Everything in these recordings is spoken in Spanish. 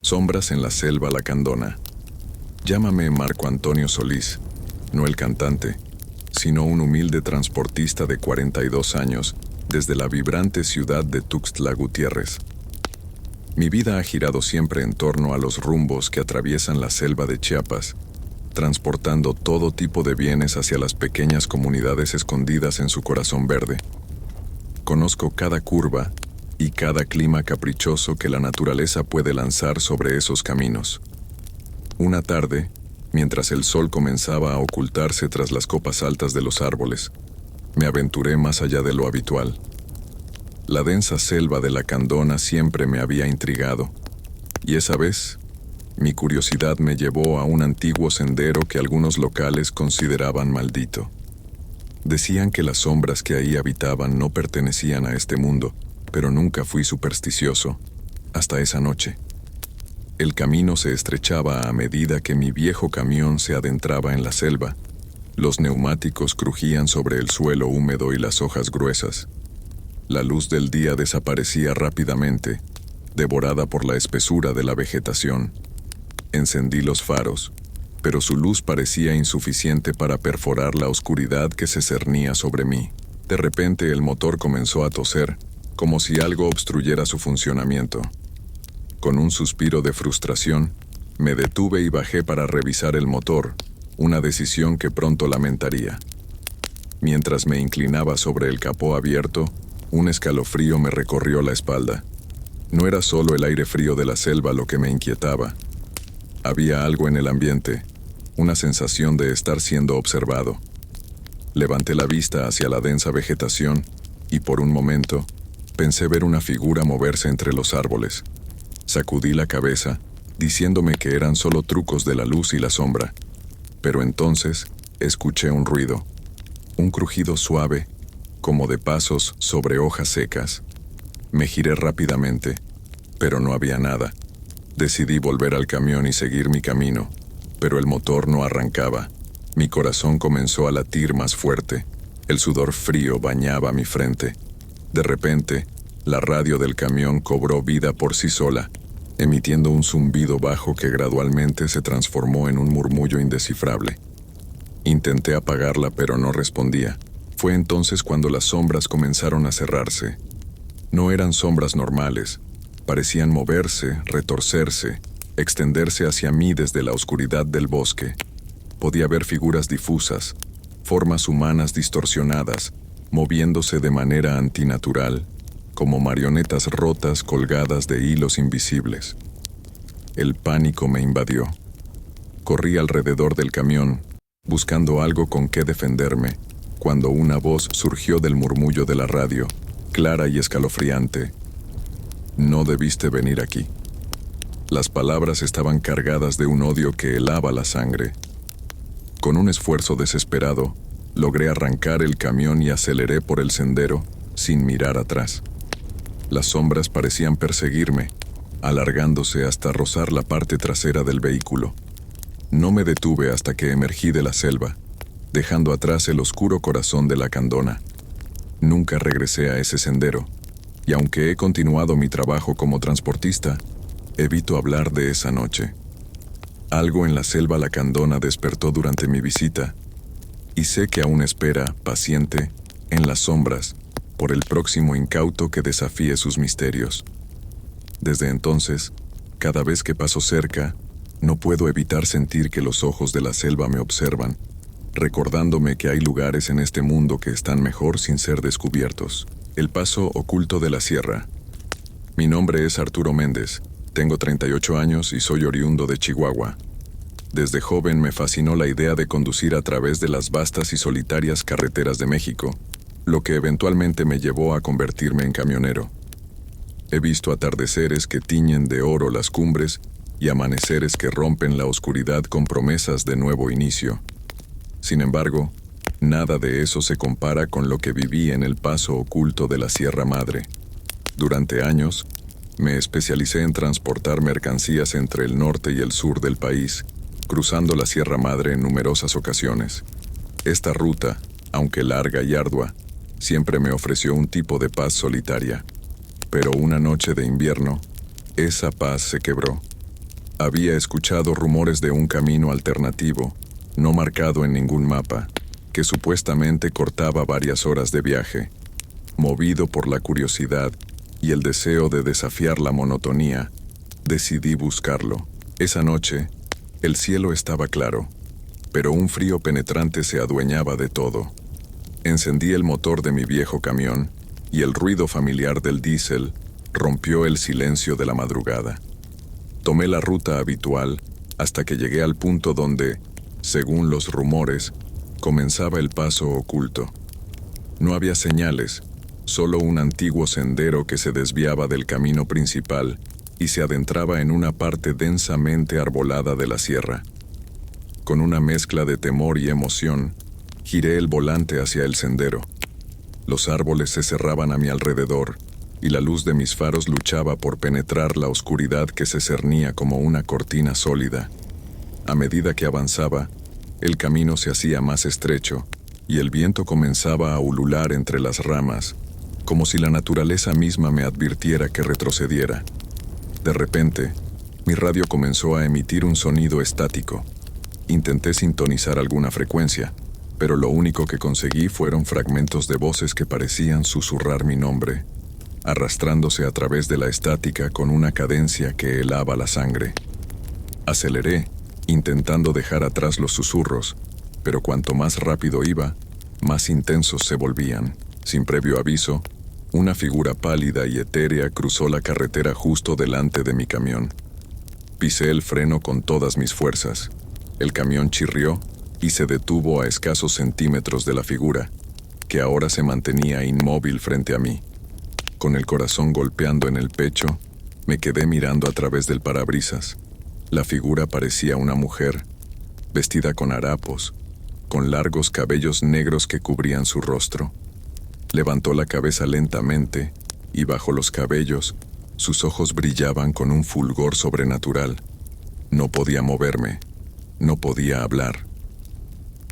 Sombras en la selva lacandona. Llámame Marco Antonio Solís, no el cantante, sino un humilde transportista de 42 años desde la vibrante ciudad de Tuxtla Gutiérrez. Mi vida ha girado siempre en torno a los rumbos que atraviesan la selva de Chiapas, transportando todo tipo de bienes hacia las pequeñas comunidades escondidas en su corazón verde. Conozco cada curva y cada clima caprichoso que la naturaleza puede lanzar sobre esos caminos. Una tarde, mientras el sol comenzaba a ocultarse tras las copas altas de los árboles, me aventuré más allá de lo habitual. La densa selva de Lacandona siempre me había intrigado, y esa vez, mi curiosidad me llevó a un antiguo sendero que algunos locales consideraban maldito. Decían que las sombras que ahí habitaban no pertenecían a este mundo, pero nunca fui supersticioso, hasta esa noche. El camino se estrechaba a medida que mi viejo camión se adentraba en la selva. Los neumáticos crujían sobre el suelo húmedo y las hojas gruesas. La luz del día desaparecía rápidamente, devorada por la espesura de la vegetación. Encendí los faros, pero su luz parecía insuficiente para perforar la oscuridad que se cernía sobre mí. De repente el motor comenzó a toser, como si algo obstruyera su funcionamiento. Con un suspiro de frustración, me detuve y bajé para revisar el motor, una decisión que pronto lamentaría. Mientras me inclinaba sobre el capó abierto, un escalofrío me recorrió la espalda. No era solo el aire frío de la selva lo que me inquietaba. Había algo en el ambiente, una sensación de estar siendo observado. Levanté la vista hacia la densa vegetación y por un momento pensé ver una figura moverse entre los árboles. Sacudí la cabeza, diciéndome que eran solo trucos de la luz y la sombra. Pero entonces escuché un ruido, un crujido suave, como de pasos sobre hojas secas. Me giré rápidamente, pero no había nada. Decidí volver al camión y seguir mi camino, pero el motor no arrancaba. Mi corazón comenzó a latir más fuerte. El sudor frío bañaba mi frente. De repente, la radio del camión cobró vida por sí sola, emitiendo un zumbido bajo que gradualmente se transformó en un murmullo indescifrable. Intenté apagarla, pero no respondía. Fue entonces cuando las sombras comenzaron a cerrarse. No eran sombras normales. Parecían moverse, retorcerse, extenderse hacia mí desde la oscuridad del bosque. Podía ver figuras difusas, formas humanas distorsionadas, moviéndose de manera antinatural, como marionetas rotas colgadas de hilos invisibles. El pánico me invadió. Corrí alrededor del camión, buscando algo con qué defenderme, cuando una voz surgió del murmullo de la radio, clara y escalofriante. No debiste venir aquí. Las palabras estaban cargadas de un odio que helaba la sangre. Con un esfuerzo desesperado, logré arrancar el camión y aceleré por el sendero, sin mirar atrás. Las sombras parecían perseguirme, alargándose hasta rozar la parte trasera del vehículo. No me detuve hasta que emergí de la selva, dejando atrás el oscuro corazón de Lacandona. Nunca regresé a ese sendero, y aunque he continuado mi trabajo como transportista, evito hablar de esa noche. Algo en la selva Lacandona despertó durante mi visita, y sé que aún espera, paciente, en las sombras, por el próximo incauto que desafíe sus misterios. Desde entonces, cada vez que paso cerca, no puedo evitar sentir que los ojos de la selva me observan, recordándome que hay lugares en este mundo que están mejor sin ser descubiertos. El paso oculto de la sierra. Mi nombre es Arturo Méndez, tengo 38 años y soy oriundo de Chihuahua. Desde joven me fascinó la idea de conducir a través de las vastas y solitarias carreteras de México, lo que eventualmente me llevó a convertirme en camionero. He visto atardeceres que tiñen de oro las cumbres y amaneceres que rompen la oscuridad con promesas de nuevo inicio. Sin embargo, nada de eso se compara con lo que viví en el paso oculto de la Sierra Madre. Durante años, me especialicé en transportar mercancías entre el norte y el sur del país, cruzando la Sierra Madre en numerosas ocasiones. Esta ruta, aunque larga y ardua, siempre me ofreció un tipo de paz solitaria. Pero una noche de invierno, esa paz se quebró. Había escuchado rumores de un camino alternativo, no marcado en ningún mapa, que supuestamente cortaba varias horas de viaje. Movido por la curiosidad y el deseo de desafiar la monotonía, decidí buscarlo. Esa noche, el cielo estaba claro, pero un frío penetrante se adueñaba de todo. Encendí el motor de mi viejo camión y el ruido familiar del diésel rompió el silencio de la madrugada. Tomé la ruta habitual hasta que llegué al punto donde, según los rumores, comenzaba el paso oculto. No había señales, solo un antiguo sendero que se desviaba del camino principal y se adentraba en una parte densamente arbolada de la sierra. Con una mezcla de temor y emoción, giré el volante hacia el sendero. Los árboles se cerraban a mi alrededor, y la luz de mis faros luchaba por penetrar la oscuridad que se cernía como una cortina sólida. A medida que avanzaba, el camino se hacía más estrecho, y el viento comenzaba a ulular entre las ramas, como si la naturaleza misma me advirtiera que retrocediera. De repente, mi radio comenzó a emitir un sonido estático. Intenté sintonizar alguna frecuencia, pero lo único que conseguí fueron fragmentos de voces que parecían susurrar mi nombre, arrastrándose a través de la estática con una cadencia que helaba la sangre. Aceleré, intentando dejar atrás los susurros, pero cuanto más rápido iba, más intensos se volvían. Sin previo aviso, una figura pálida y etérea cruzó la carretera justo delante de mi camión. Pisé el freno con todas mis fuerzas. El camión chirrió y se detuvo a escasos centímetros de la figura, que ahora se mantenía inmóvil frente a mí. Con el corazón golpeando en el pecho, me quedé mirando a través del parabrisas. La figura parecía una mujer, vestida con harapos, con largos cabellos negros que cubrían su rostro. Levantó la cabeza lentamente, y bajo los cabellos, sus ojos brillaban con un fulgor sobrenatural. No podía moverme, no podía hablar.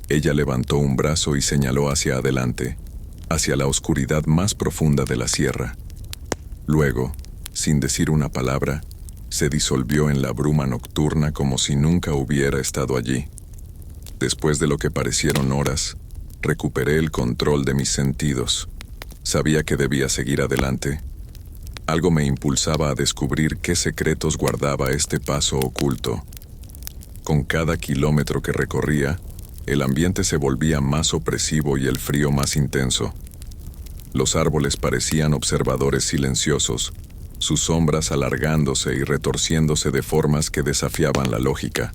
Ella levantó un brazo y señaló hacia adelante, hacia la oscuridad más profunda de la sierra. Luego, sin decir una palabra, se disolvió en la bruma nocturna como si nunca hubiera estado allí. Después de lo que parecieron horas, recuperé el control de mis sentidos. Sabía que debía seguir adelante. Algo me impulsaba a descubrir qué secretos guardaba este paso oculto. Con cada kilómetro que recorría, el ambiente se volvía más opresivo y el frío más intenso. Los árboles parecían observadores silenciosos, sus sombras alargándose y retorciéndose de formas que desafiaban la lógica.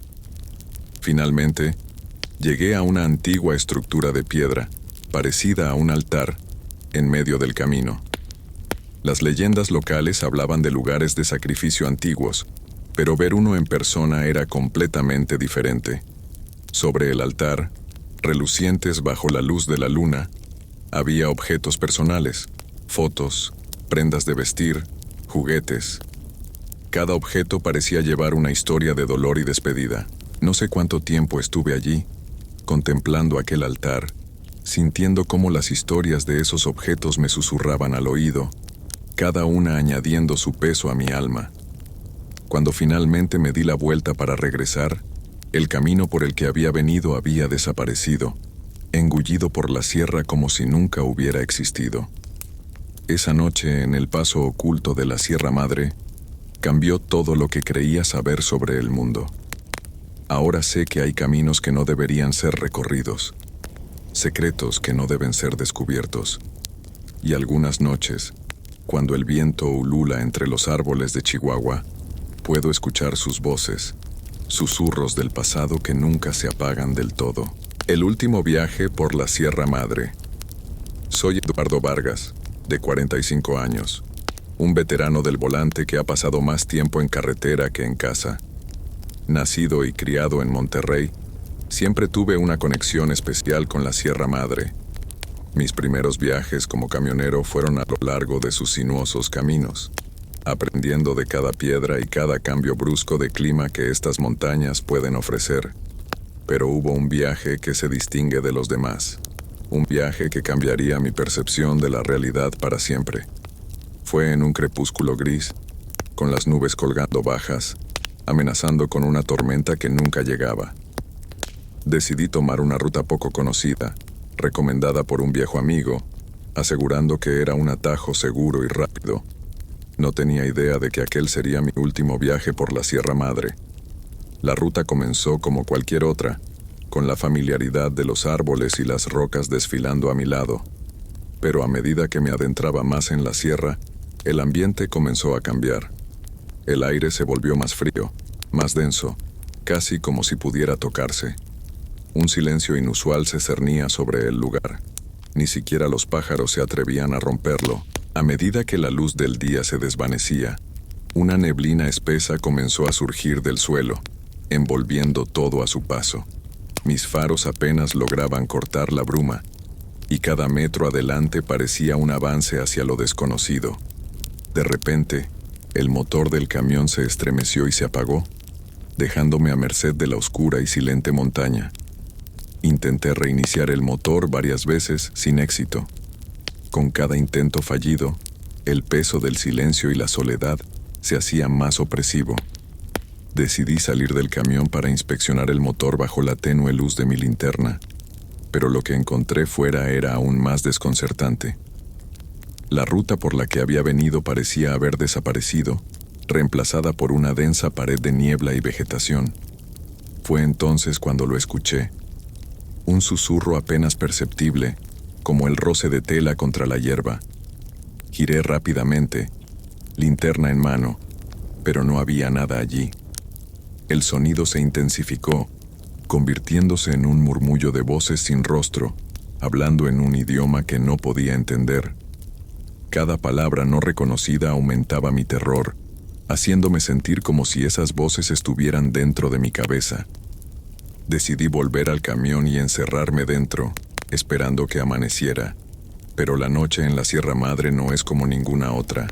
Finalmente, llegué a una antigua estructura de piedra, parecida a un altar, en medio del camino. Las leyendas locales hablaban de lugares de sacrificio antiguos, pero ver uno en persona era completamente diferente. Sobre el altar, relucientes bajo la luz de la luna, había objetos personales, fotos, prendas de vestir, juguetes. Cada objeto parecía llevar una historia de dolor y despedida. No sé cuánto tiempo estuve allí, contemplando aquel altar, sintiendo cómo las historias de esos objetos me susurraban al oído, cada una añadiendo su peso a mi alma. Cuando finalmente me di la vuelta para regresar, el camino por el que había venido había desaparecido, engullido por la sierra como si nunca hubiera existido. Esa noche, en el paso oculto de la Sierra Madre, cambió todo lo que creía saber sobre el mundo. Ahora sé que hay caminos que no deberían ser recorridos, secretos que no deben ser descubiertos, y algunas noches, cuando el viento ulula entre los árboles de Chihuahua, puedo escuchar sus voces, susurros del pasado que nunca se apagan del todo. El último viaje por la Sierra Madre. Soy Eduardo Vargas, de 45 años, un veterano del volante que ha pasado más tiempo en carretera que en casa. Nacido y criado en Monterrey, siempre tuve una conexión especial con la Sierra Madre. Mis primeros viajes como camionero fueron a lo largo de sus sinuosos caminos, aprendiendo de cada piedra y cada cambio brusco de clima que estas montañas pueden ofrecer. Pero hubo un viaje que se distingue de los demás, un viaje que cambiaría mi percepción de la realidad para siempre. Fue en un crepúsculo gris, con las nubes colgando bajas, amenazando con una tormenta que nunca llegaba. Decidí tomar una ruta poco conocida, recomendada por un viejo amigo, asegurando que era un atajo seguro y rápido. No tenía idea de que aquel sería mi último viaje por la Sierra Madre. La ruta comenzó como cualquier otra, con la familiaridad de los árboles y las rocas desfilando a mi lado. Pero a medida que me adentraba más en la sierra, el ambiente comenzó a cambiar. El aire se volvió más frío, más denso, casi como si pudiera tocarse. Un silencio inusual se cernía sobre el lugar. Ni siquiera los pájaros se atrevían a romperlo. A medida que la luz del día se desvanecía, una neblina espesa comenzó a surgir del suelo, envolviendo todo a su paso. Mis faros apenas lograban cortar la bruma, y cada metro adelante parecía un avance hacia lo desconocido. De repente, el motor del camión se estremeció y se apagó, dejándome a merced de la oscura y silente montaña. Intenté reiniciar el motor varias veces sin éxito. Con cada intento fallido, el peso del silencio y la soledad se hacía más opresivo. Decidí salir del camión para inspeccionar el motor bajo la tenue luz de mi linterna, pero lo que encontré fuera era aún más desconcertante. La ruta por la que había venido parecía haber desaparecido, reemplazada por una densa pared de niebla y vegetación. Fue entonces cuando lo escuché. Un susurro apenas perceptible, como el roce de tela contra la hierba. Giré rápidamente, linterna en mano, pero no había nada allí. El sonido se intensificó, convirtiéndose en un murmullo de voces sin rostro, hablando en un idioma que no podía entender. Cada palabra no reconocida aumentaba mi terror, haciéndome sentir como si esas voces estuvieran dentro de mi cabeza. Decidí volver al camión y encerrarme dentro, esperando que amaneciera. Pero la noche en la Sierra Madre no es como ninguna otra.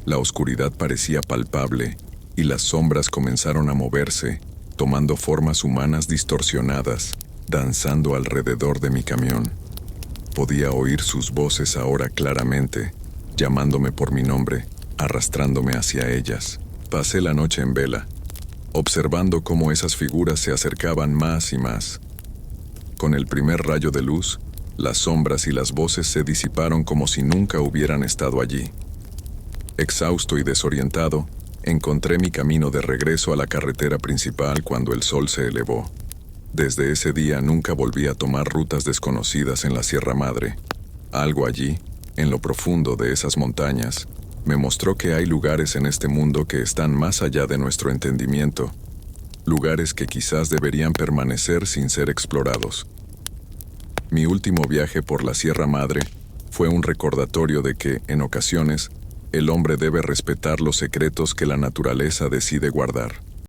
La oscuridad parecía palpable, y las sombras comenzaron a moverse, tomando formas humanas distorsionadas, danzando alrededor de mi camión. Podía oír sus voces ahora claramente, llamándome por mi nombre, arrastrándome hacia ellas. Pasé la noche en vela, observando cómo esas figuras se acercaban más y más. Con el primer rayo de luz, las sombras y las voces se disiparon como si nunca hubieran estado allí. Exhausto y desorientado, encontré mi camino de regreso a la carretera principal cuando el sol se elevó. Desde ese día nunca volví a tomar rutas desconocidas en la Sierra Madre. Algo allí, en lo profundo de esas montañas, me mostró que hay lugares en este mundo que están más allá de nuestro entendimiento, lugares que quizás deberían permanecer sin ser explorados. Mi último viaje por la Sierra Madre fue un recordatorio de que, en ocasiones, el hombre debe respetar los secretos que la naturaleza decide guardar.